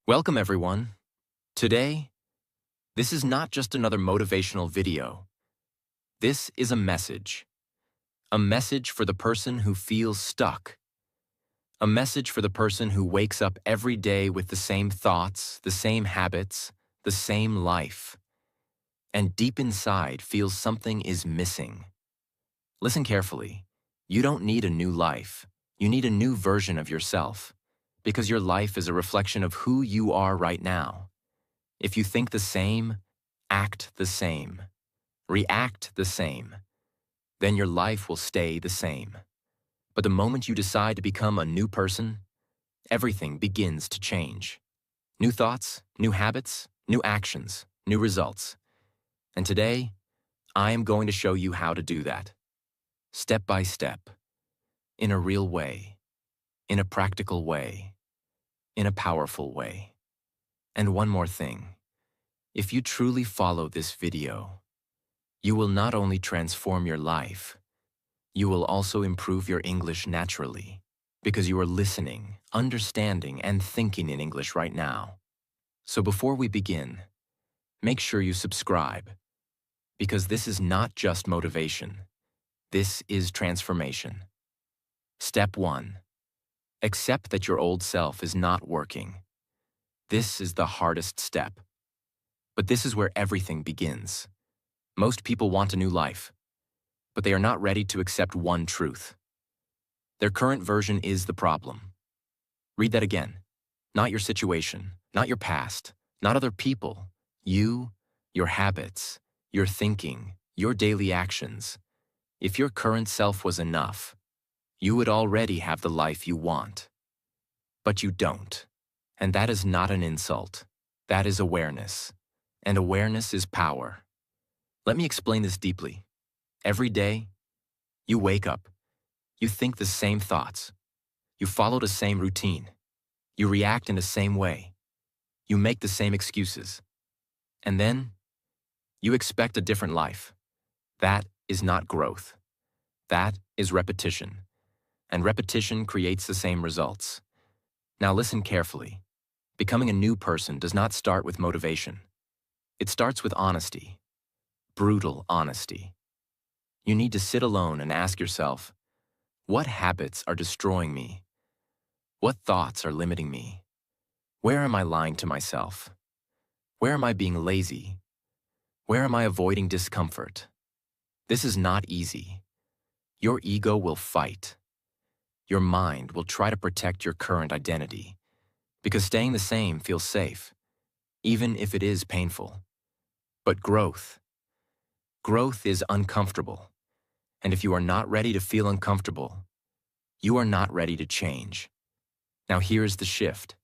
Welcome, everyone. Today, this is not just another motivational video. This is a message. A message for the person who feels stuck. A message for the person who wakes up every day with the same thoughts, the same habits, the same life, and deep inside feels something is missing. Listen carefully. You don't need a new life. You need a new version of yourself, because your life is a reflection of who you are right now. If you think the same, act the same, react the same, then your life will stay the same. But the moment you decide to become a new person, everything begins to change. New thoughts, new habits, new actions, new results. And today, I am going to show you how to do that. Step by step, in a real way, in a practical way, in a powerful way. And one more thing. If you truly follow this video, you will not only transform your life, you will also improve your English naturally, because you are listening, understanding, and thinking in English right now. So before we begin, make sure you subscribe, because this is not just motivation. This is transformation. Step 1. Accept that your old self is not working. This is the hardest step. But this is where everything begins. Most people want a new life, but they are not ready to accept one truth. Their current version is the problem. Read that again. Not your situation, not your past, not other people. You, your habits, your thinking, your daily actions. If your current self was enough, you would already have the life you want. But you don't. And that is not an insult. That is awareness. And awareness is power. Let me explain this deeply. Every day, you wake up. You think the same thoughts. You follow the same routine. You react in the same way. You make the same excuses. And then, you expect a different life. That is not growth. That is repetition. And repetition creates the same results. Now listen carefully. Becoming a new person does not start with motivation. It starts with honesty. Brutal honesty. You need to sit alone and ask yourself, what habits are destroying me? What thoughts are limiting me? Where am I lying to myself? Where am I being lazy? Where am I avoiding discomfort? This is not easy. Your ego will fight. Your mind will try to protect your current identity, because staying the same feels safe, even if it is painful. But growth is uncomfortable. And if you are not ready to feel uncomfortable, you are not ready to change. Now here's the shift.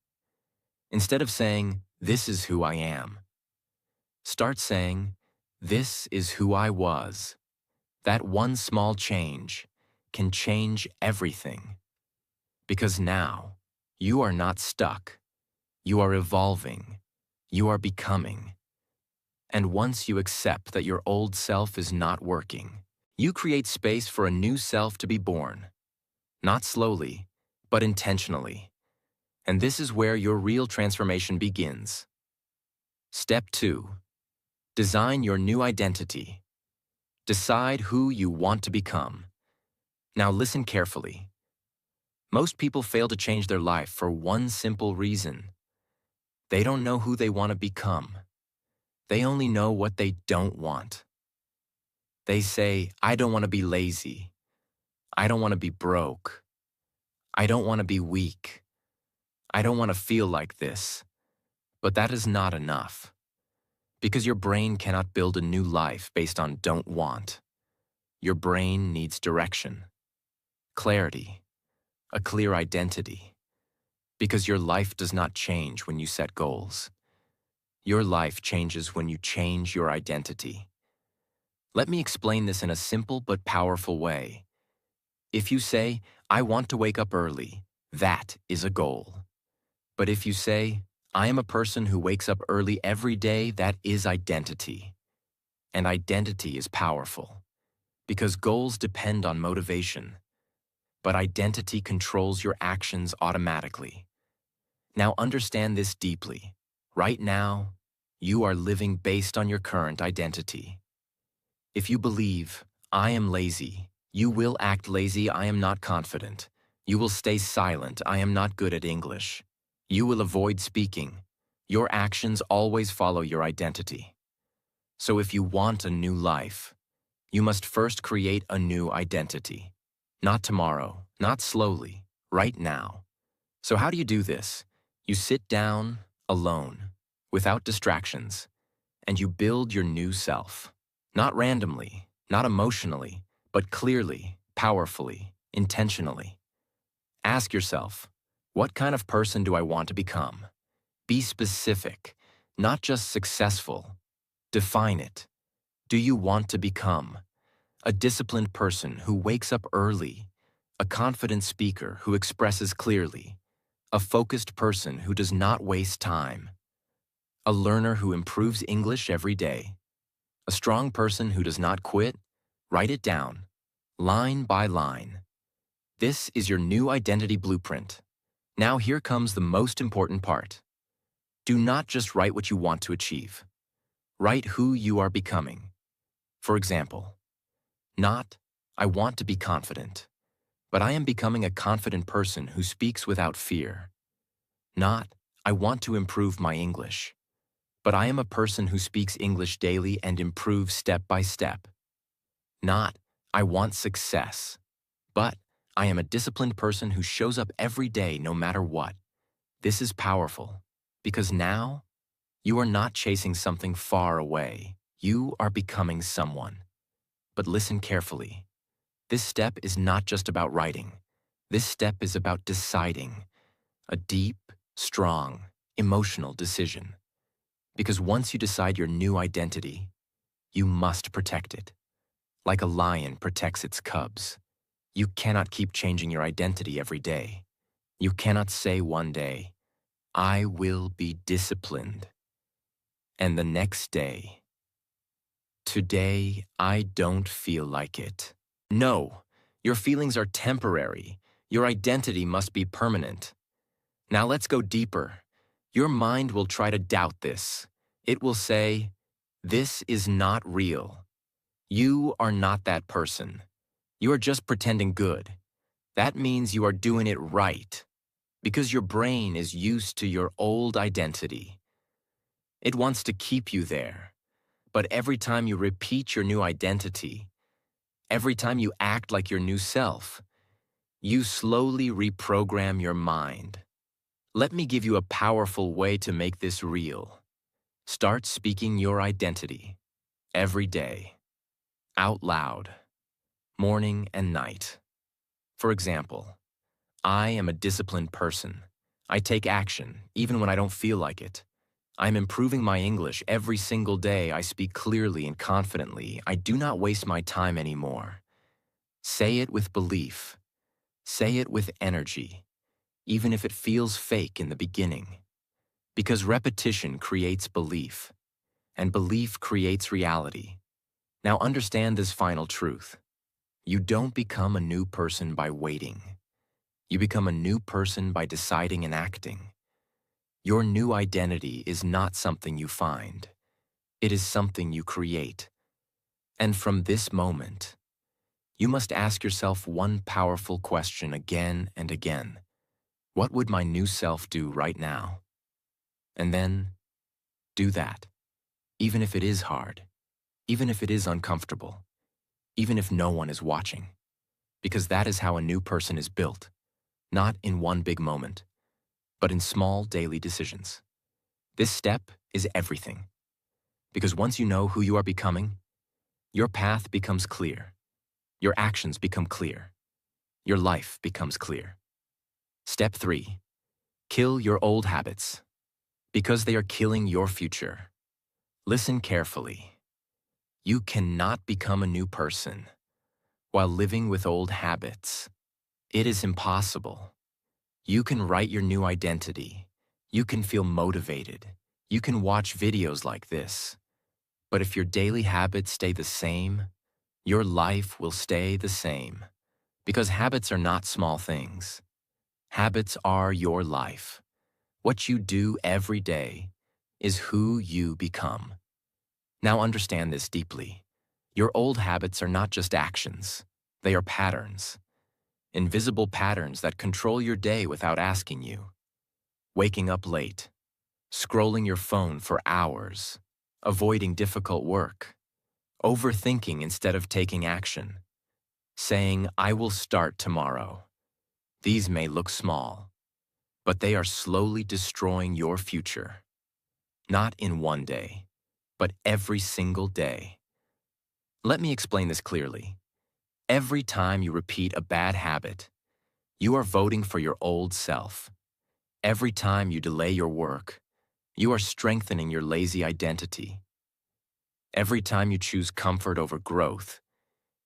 Instead of saying, "This is who I am," start saying, "This is who I was." That one small change can change everything. Because now, you are not stuck. You are evolving. You are becoming. And once you accept that your old self is not working, you create space for a new self to be born. Not slowly, but intentionally. And this is where your real transformation begins. Step 2. Design your new identity. Decide who you want to become. Now listen carefully. Most people fail to change their life for one simple reason. They don't know who they want to become. They only know what they don't want. They say, "I don't want to be lazy. I don't want to be broke. I don't want to be weak. I don't want to feel like this." But that is not enough. Because your brain cannot build a new life based on don't want. Your brain needs direction, clarity, a clear identity. Because your life does not change when you set goals. Your life changes when you change your identity. Let me explain this in a simple but powerful way. If you say, "I want to wake up early," that is a goal. But if you say, "I am a person who wakes up early every day," that is identity. And identity is powerful, because goals depend on motivation. But identity controls your actions automatically. Now understand this deeply. Right now, you are living based on your current identity. If you believe, I am lazy, you will act lazy, I am not confident. You will stay silent, I am not good at English. You will avoid speaking. Your actions always follow your identity. So if you want a new life, you must first create a new identity. Not tomorrow, not slowly, right now. So how do you do this? You sit down, alone, without distractions, and you build your new self. Not randomly, not emotionally, but clearly, powerfully, intentionally. Ask yourself, what kind of person do I want to become? Be specific, not just successful. Define it. Do you want to become a disciplined person who wakes up early, a confident speaker who expresses clearly, a focused person who does not waste time, a learner who improves English every day, a strong person who does not quit? Write it down, line by line. This is your new identity blueprint. Now here comes the most important part. Do not just write what you want to achieve. Write who you are becoming. For example, not, I want to be confident, but I am becoming a confident person who speaks without fear. Not, I want to improve my English, but I am a person who speaks English daily and improves step by step. Not, I want success, but I am a disciplined person who shows up every day no matter what. This is powerful, because now you are not chasing something far away. You are becoming someone. But listen carefully. This step is not just about writing. This step is about deciding. A deep, strong, emotional decision. Because once you decide your new identity, you must protect it. Like a lion protects its cubs. You cannot keep changing your identity every day. You cannot say one day, I will be disciplined, and the next day, today I don't feel like it. No, your feelings are temporary. Your identity must be permanent. Now let's go deeper. Your mind will try to doubt this. It will say, this is not real. You are not that person. You are just pretending good. That means you are doing it right, because your brain is used to your old identity. It wants to keep you there. But every time you repeat your new identity, every time you act like your new self, you slowly reprogram your mind. Let me give you a powerful way to make this real. Start speaking your identity every day, out loud, morning and night. For example, I am a disciplined person. I take action, even when I don't feel like it. I'm improving my English every single day. I speak clearly and confidently. I do not waste my time anymore. Say it with belief. Say it with energy, even if it feels fake in the beginning. Because repetition creates belief, and belief creates reality. Now understand this final truth. You don't become a new person by waiting. You become a new person by deciding and acting. Your new identity is not something you find. It is something you create. And from this moment, you must ask yourself one powerful question again and again. What would my new self do right now? And then, do that. Even if it is hard, even if it is uncomfortable, even if no one is watching. Because that is how a new person is built, not in one big moment, but in small daily decisions. This step is everything. Because once you know who you are becoming, your path becomes clear. Your actions become clear. Your life becomes clear. Step 3. Kill your old habits. Because they are killing your future. Listen carefully. You cannot become a new person while living with old habits. It is impossible. You can write your new identity. You can feel motivated. You can watch videos like this. But if your daily habits stay the same, your life will stay the same. Because habits are not small things. Habits are your life. What you do every day is who you become. Now understand this deeply. Your old habits are not just actions. They are patterns. Invisible patterns that control your day without asking you. Waking up late, scrolling your phone for hours, avoiding difficult work, overthinking instead of taking action, saying, "I will start tomorrow." These may look small, but they are slowly destroying your future. Not in one day, but every single day. Let me explain this clearly. Every time you repeat a bad habit, you are voting for your old self. Every time you delay your work, you are strengthening your lazy identity. Every time you choose comfort over growth,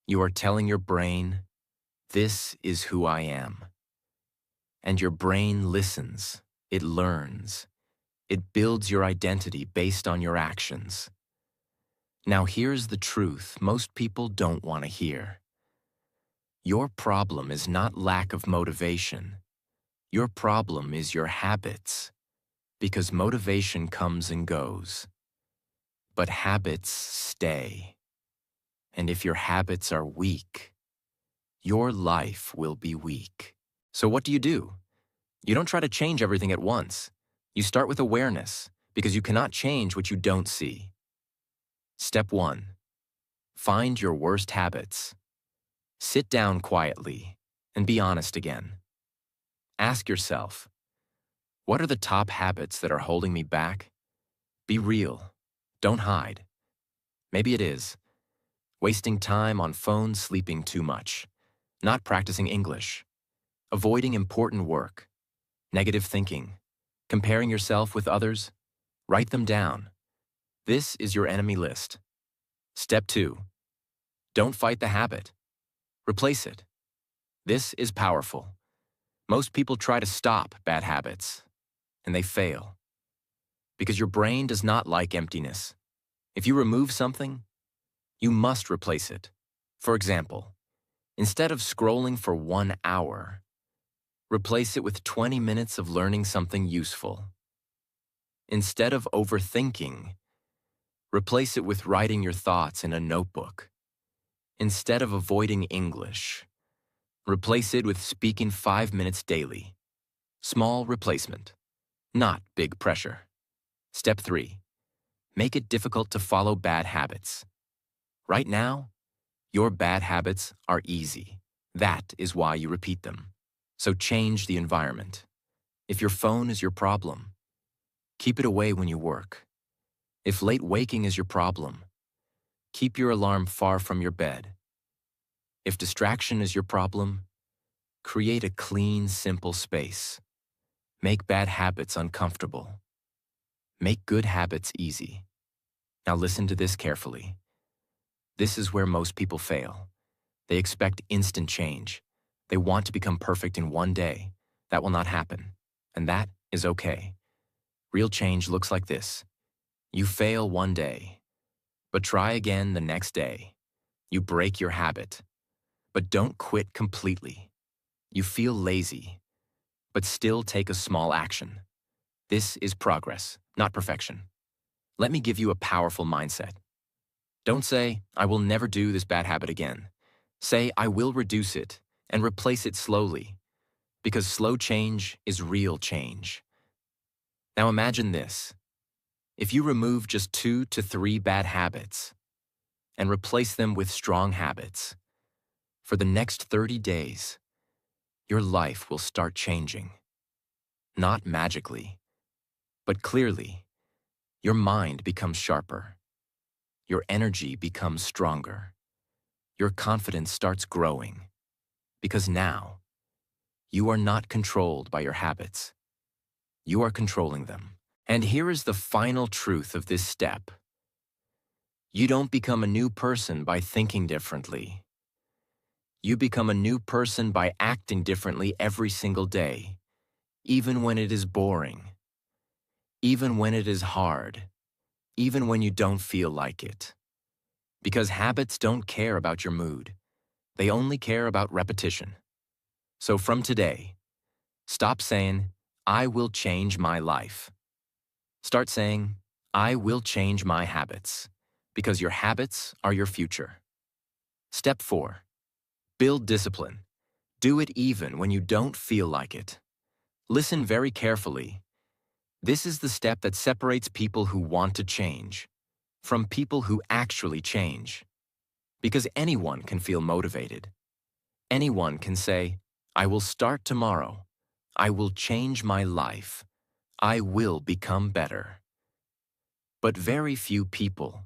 you are telling your brain, "This is who I am." And your brain listens, it learns, it builds your identity based on your actions. Now here's the truth most people don't want to hear. Your problem is not lack of motivation. Your problem is your habits, because motivation comes and goes. But habits stay. And if your habits are weak, your life will be weak. So what do? You don't try to change everything at once. You start with awareness, because you cannot change what you don't see. Step 1. Find your worst habits. Sit down quietly and be honest again. Ask yourself, what are the top habits that are holding me back? Be real. Don't hide. Maybe it is wasting time on phones, sleeping too much, not practicing English, avoiding important work, negative thinking, comparing yourself with others. Write them down. This is your enemy list. Step 2. Don't fight the habit. Replace it. This is powerful. Most people try to stop bad habits, and they fail. Because your brain does not like emptiness. If you remove something, you must replace it. For example, instead of scrolling for 1 hour, replace it with 20 minutes of learning something useful. Instead of overthinking, replace it with writing your thoughts in a notebook. Instead of avoiding English, replace it with speaking 5 minutes daily. Small replacement, not big pressure. Step 3. Make it difficult to follow bad habits. Right now, your bad habits are easy. That is why you repeat them. So change the environment. If your phone is your problem, keep it away when you work. If late waking is your problem, keep your alarm far from your bed. If distraction is your problem, create a clean, simple space. Make bad habits uncomfortable. Make good habits easy. Now listen to this carefully. This is where most people fail. They expect instant change. They want to become perfect in one day. That will not happen, and that is okay. Real change looks like this. You fail one day, but try again the next day. You break your habit, but don't quit completely. You feel lazy, but still take a small action. This is progress, not perfection. Let me give you a powerful mindset. Don't say, "I will never do this bad habit again." Say, "I will reduce it and replace it slowly," because slow change is real change. Now imagine this. If you remove just 2 to 3 bad habits and replace them with strong habits, for the next 30 days, your life will start changing. Not magically, but clearly. Your mind becomes sharper. Your energy becomes stronger. Your confidence starts growing. Because now, you are not controlled by your habits. You are controlling them. And here is the final truth of this step. You don't become a new person by thinking differently. You become a new person by acting differently every single day, even when it is boring, even when it is hard, even when you don't feel like it. Because habits don't care about your mood. They only care about repetition. So from today, stop saying, I will change my life. Start saying, I will change my habits, because your habits are your future. Step 4. Build discipline. Do it even when you don't feel like it. Listen very carefully. This is the step that separates people who want to change from people who actually change. Because anyone can feel motivated. Anyone can say, I will start tomorrow. I will change my life. I will become better. But very few people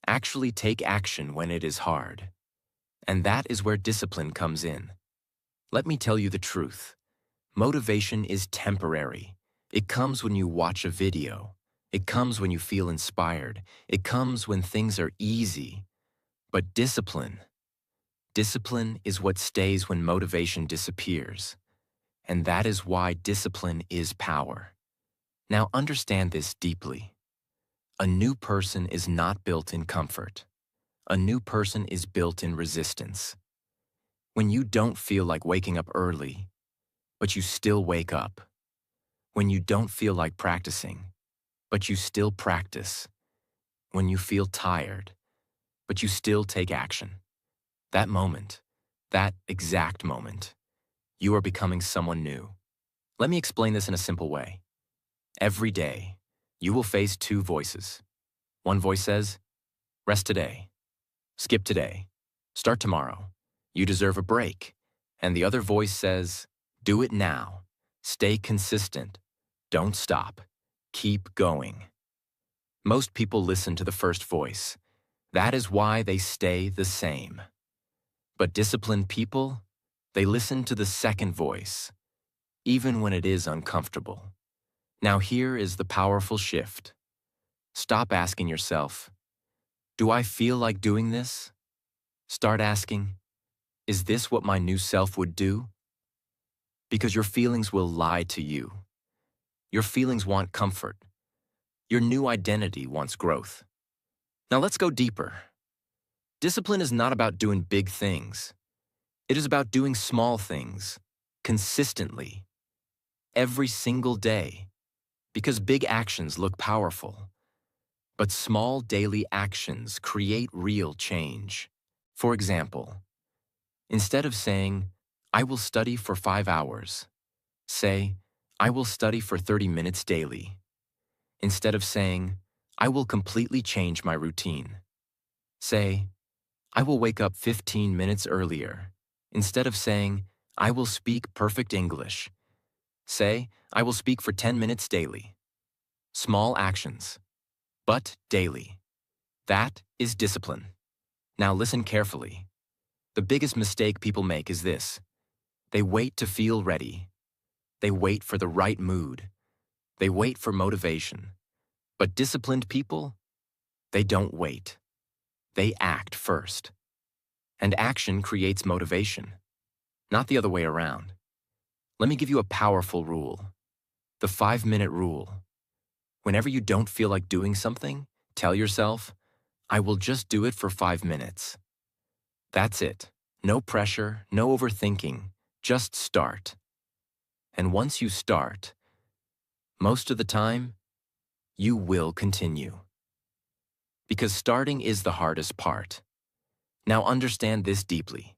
actually take action when it is hard. And that is where discipline comes in. Let me tell you the truth. Motivation is temporary. It comes when you watch a video. It comes when you feel inspired. It comes when things are easy. But discipline is what stays when motivation disappears. And that is why discipline is power. Now understand this deeply. A new person is not built in comfort. A new person is built in resistance. When you don't feel like waking up early, but you still wake up. When you don't feel like practicing, but you still practice. When you feel tired, but you still take action. That moment, that exact moment, you are becoming someone new. Let me explain this in a simple way. Every day, you will face two voices. One voice says, rest today, skip today, start tomorrow, you deserve a break. And the other voice says, do it now, stay consistent, don't stop, keep going. Most people listen to the first voice. That is why they stay the same. But disciplined people, they listen to the second voice, even when it is uncomfortable. Now here is the powerful shift. Stop asking yourself, do I feel like doing this? Start asking, is this what my new self would do? Because your feelings will lie to you. Your feelings want comfort. Your new identity wants growth. Now let's go deeper. Discipline is not about doing big things. It is about doing small things, consistently, every single day. Because big actions look powerful. But small daily actions create real change. For example, instead of saying, I will study for 5 hours, say, I will study for 30 minutes daily. Instead of saying, I will completely change my routine, say, I will wake up 15 minutes earlier. Instead of saying, I will speak perfect English, say, I will speak for 10 minutes daily. Small actions, but daily. That is discipline. Now listen carefully. The biggest mistake people make is this. They wait to feel ready. They wait for the right mood. They wait for motivation. But disciplined people, they don't wait. They act first. And action creates motivation, not the other way around. Let me give you a powerful rule. The 5-minute rule. Whenever you don't feel like doing something, tell yourself, I will just do it for 5 minutes. That's it. No pressure, no overthinking. Just start. And once you start, most of the time, you will continue. Because starting is the hardest part. Now understand this deeply.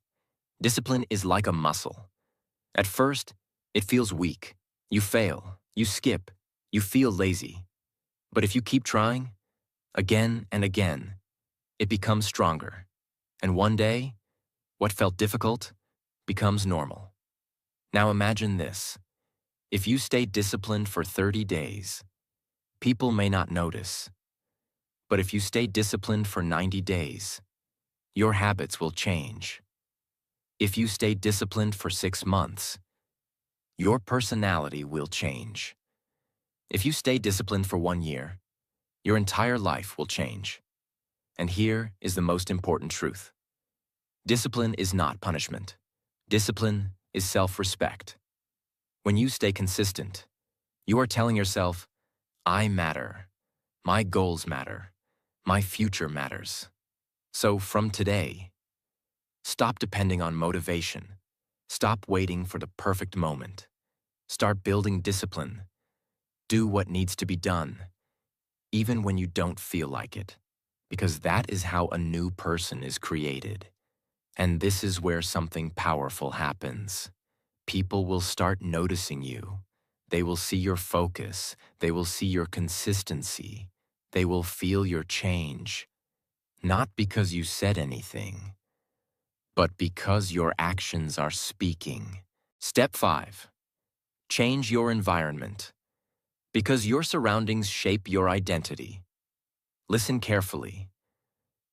Discipline is like a muscle. At first, it feels weak. You fail, you skip, you feel lazy. But if you keep trying, again and again, it becomes stronger. And one day, what felt difficult becomes normal. Now imagine this. If you stay disciplined for 30 days, people may not notice. But if you stay disciplined for 90 days, your habits will change. If you stay disciplined for 6 months, your personality will change. If you stay disciplined for 1 year, your entire life will change. And here is the most important truth. Discipline is not punishment. Discipline is self-respect. When you stay consistent, you are telling yourself, I matter. My goals matter. My future matters. So from today, stop depending on motivation. Stop waiting for the perfect moment. Start building discipline. Do what needs to be done, even when you don't feel like it, because that is how a new person is created. And this is where something powerful happens. People will start noticing you. They will see your focus. They will see your consistency. They will feel your change. Not because you said anything, but because your actions are speaking. Step 5. Change your environment. Because your surroundings shape your identity. Listen carefully.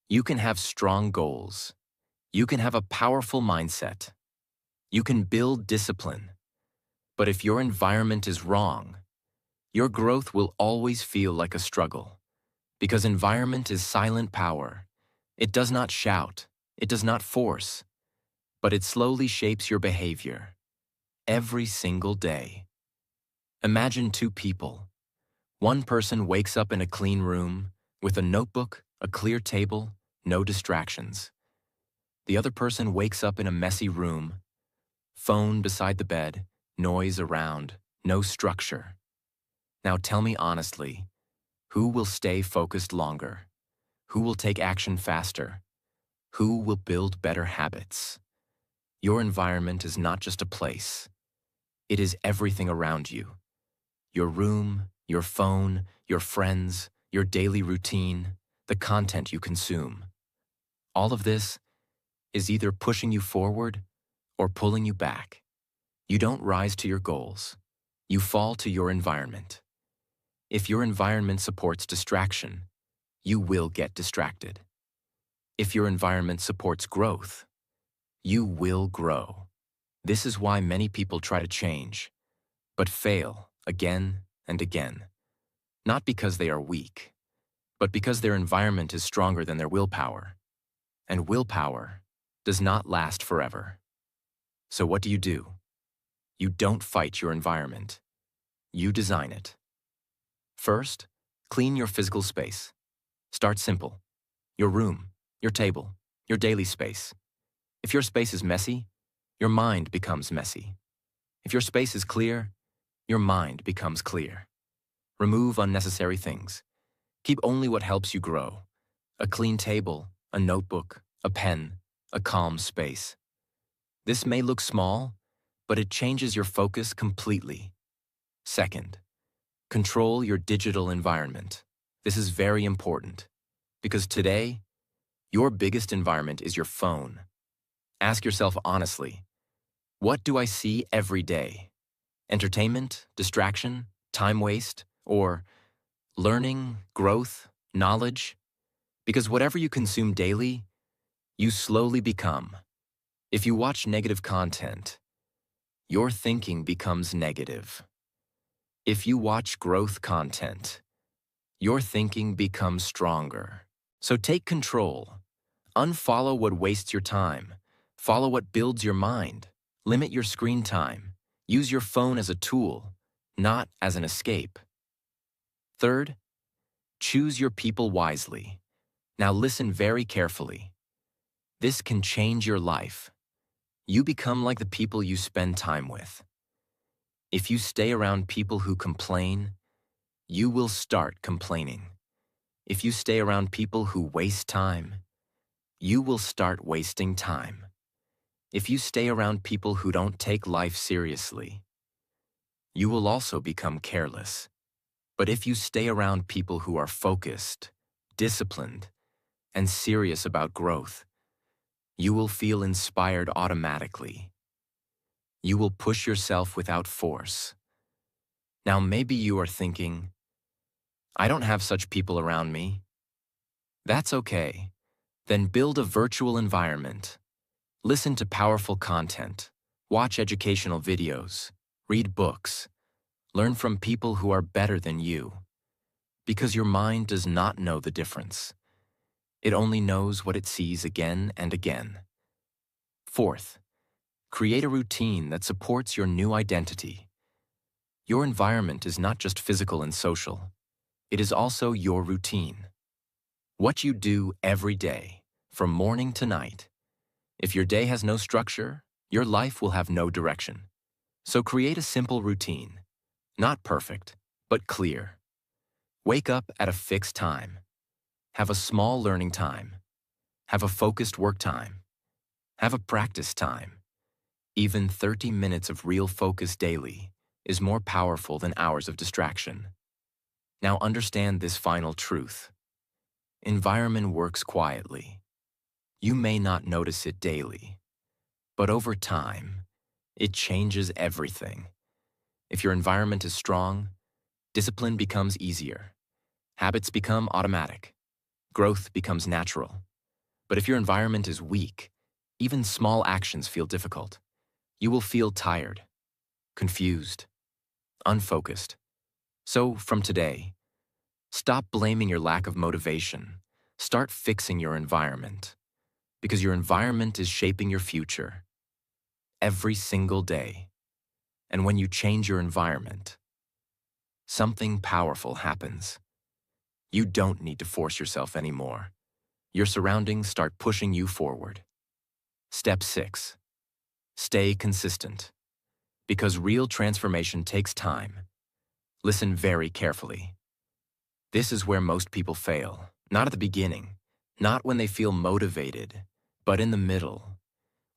You can have strong goals. You can have a powerful mindset. You can build discipline. But if your environment is wrong, your growth will always feel like a struggle. Because environment is silent power. It does not shout. It does not force. But it slowly shapes your behavior. Every single day. Imagine two people. One person wakes up in a clean room, with a notebook, a clear table, no distractions. The other person wakes up in a messy room, phone beside the bed, noise around, no structure. Now tell me honestly, who will stay focused longer? Who will take action faster? Who will build better habits? Your environment is not just a place. It is everything around you. Your room, your phone, your friends, your daily routine, the content you consume. All of this is either pushing you forward or pulling you back. You don't rise to your goals. You fall to your environment. If your environment supports distraction, you will get distracted. If your environment supports growth, you will grow. This is why many people try to change, but fail again and again. Not because they are weak, but because their environment is stronger than their willpower. And willpower does not last forever. So what do? You don't fight your environment. You design it. First, clean your physical space. Start simple. Your room, your table, your daily space. If your space is messy, your mind becomes messy. If your space is clear, your mind becomes clear. Remove unnecessary things. Keep only what helps you grow. A clean table, a notebook, a pen, a calm space. This may look small, but it changes your focus completely. Second, control your digital environment. This is very important because today, your biggest environment is your phone. Ask yourself honestly, what do I see every day? Entertainment, distraction, time waste, or learning, growth, knowledge? Because whatever you consume daily, you slowly become. If you watch negative content, your thinking becomes negative. If you watch growth content, your thinking becomes stronger. So take control. Unfollow what wastes your time. Follow what builds your mind. Limit your screen time. Use your phone as a tool, not as an escape. Third, choose your people wisely. Now listen very carefully. This can change your life. You become like the people you spend time with. If you stay around people who complain, you will start complaining. If you stay around people who waste time, you will start wasting time. If you stay around people who don't take life seriously, you will also become careless. But if you stay around people who are focused, disciplined, and serious about growth, you will feel inspired automatically. You will push yourself without force. Now maybe you are thinking, I don't have such people around me. That's okay. Then build a virtual environment. Listen to powerful content. Watch educational videos. Read books. Learn from people who are better than you. Because your mind does not know the difference. It only knows what it sees again and again. Fourth, create a routine that supports your new identity. Your environment is not just physical and social. It is also your routine. What you do every day, from morning to night. If your day has no structure, your life will have no direction. So create a simple routine, not perfect, but clear. Wake up at a fixed time. Have a small learning time. Have a focused work time. Have a practice time. Even 30 minutes of real focus daily is more powerful than hours of distraction. Now understand this final truth. Environment works quietly. You may not notice it daily, but over time, it changes everything. If your environment is strong, discipline becomes easier. Habits become automatic. Growth becomes natural. But if your environment is weak, even small actions feel difficult. You will feel tired, confused, unfocused. So from today, stop blaming your lack of motivation. Start fixing your environment, because your environment is shaping your future every single day. And when you change your environment, something powerful happens. You don't need to force yourself anymore. Your surroundings start pushing you forward. Step 6. Stay consistent. Because real transformation takes time. Listen very carefully. This is where most people fail. Not at the beginning, not when they feel motivated, but in the middle.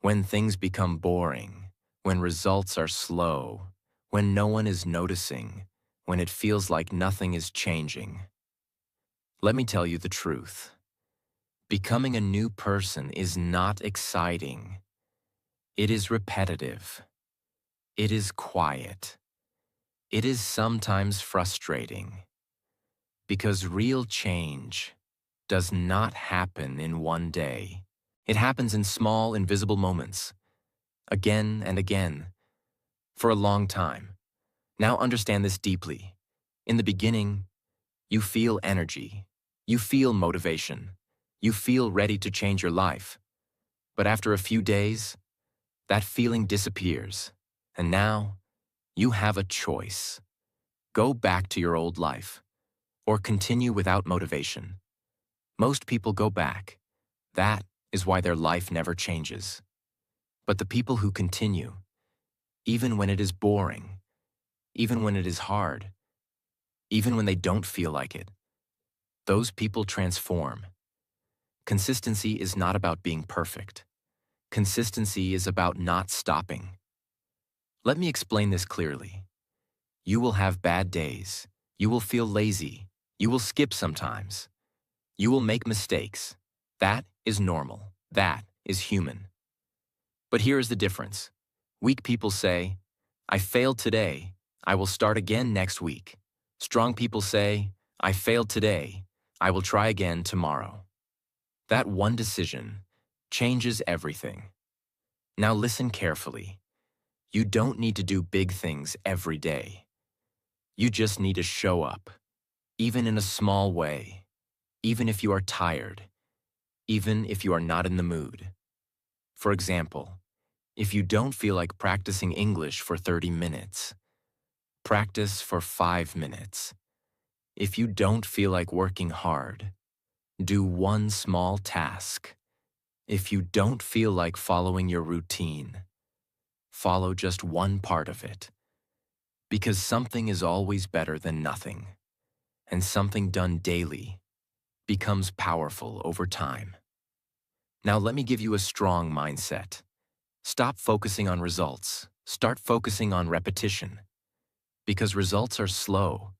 When things become boring, when results are slow, when no one is noticing, when it feels like nothing is changing. Let me tell you the truth. Becoming a new person is not exciting. It is repetitive. It is quiet. It is sometimes frustrating. Because real change does not happen in one day. It happens in small, invisible moments, again and again, for a long time. Now understand this deeply. In the beginning, you feel energy. You feel motivation. You feel ready to change your life. But after a few days, that feeling disappears. And now, you have a choice. Go back to your old life, or continue without motivation. Most people go back. That is why their life never changes. But the people who continue, even when it is boring, even when it is hard, even when they don't feel like it, those people transform. Consistency is not about being perfect. Consistency is about not stopping. Let me explain this clearly. You will have bad days. You will feel lazy. You will skip sometimes. You will make mistakes. That is normal. That is human. But here is the difference. Weak people say, I failed today. I will start again next week. Strong people say, I failed today. I will try again tomorrow. That one decision changes everything. Now listen carefully. You don't need to do big things every day. You just need to show up, even in a small way, even if you are tired, even if you are not in the mood. For example, if you don't feel like practicing English for 30 minutes, practice for 5 minutes. If you don't feel like working hard, do one small task. If you don't feel like following your routine, follow just one part of it. Because something is always better than nothing, and something done daily becomes powerful over time. Now let me give you a strong mindset. Stop focusing on results. Start focusing on repetition. Because results are slow,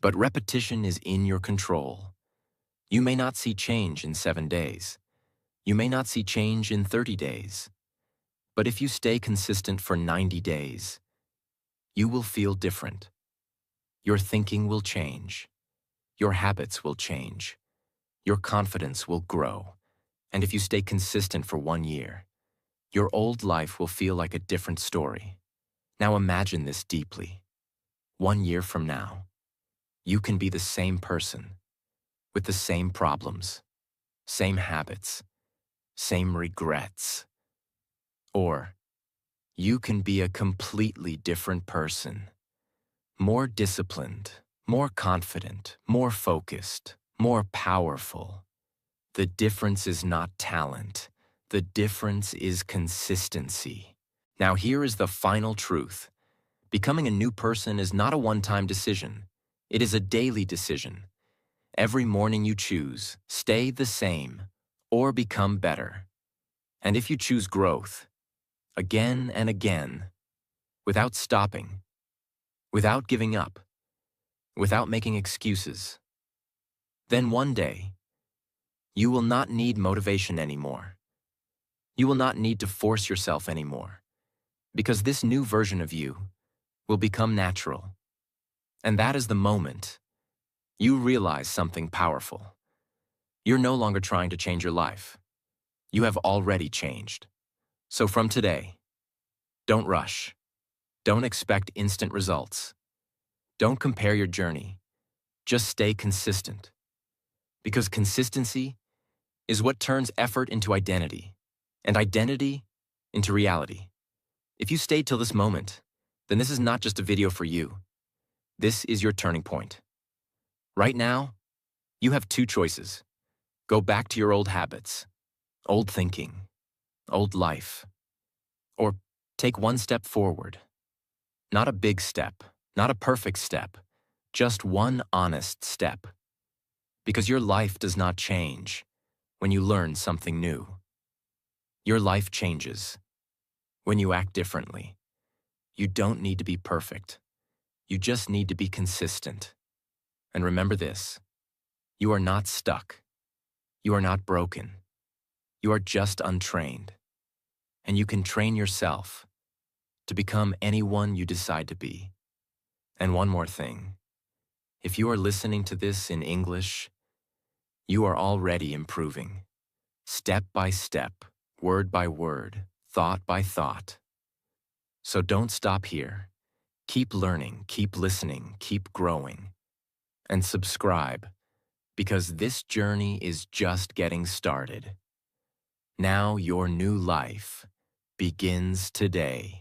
but repetition is in your control. You may not see change in 7 days. You may not see change in 30 days. But if you stay consistent for 90 days, you will feel different. Your thinking will change. Your habits will change. Your confidence will grow. And if you stay consistent for 1 year, your old life will feel like a different story. Now imagine this deeply. 1 year from now, you can be the same person, with the same problems, same habits, same regrets. Or you can be a completely different person, more disciplined, more confident, more focused, more powerful. The difference is not talent. The difference is consistency. Now here is the final truth. Becoming a new person is not a one-time decision. It is a daily decision. Every morning you choose, stay the same or become better. And if you choose growth, again and again, without stopping, without giving up, without making excuses, then one day, you will not need motivation anymore. You will not need to force yourself anymore, because this new version of you will become natural. And that is the moment you realize something powerful. You're no longer trying to change your life. You have already changed. So from today, don't rush. Don't expect instant results. Don't compare your journey. Just stay consistent. Because consistency is what turns effort into identity, and identity into reality. If you stayed till this moment, then this is not just a video for you. This is your turning point. Right now, you have two choices. Go back to your old habits, old thinking, old life, or take one step forward. Not a big step, not a perfect step, just one honest step. Because your life does not change when you learn something new. Your life changes when you act differently. You don't need to be perfect. You just need to be consistent. And remember this, you are not stuck. You are not broken. You are just untrained. And you can train yourself to become anyone you decide to be. And one more thing, if you are listening to this in English, you are already improving. Step by step, word by word, thought by thought. So don't stop here. Keep learning, keep listening, keep growing. And subscribe, because this journey is just getting started. Now your new life begins today.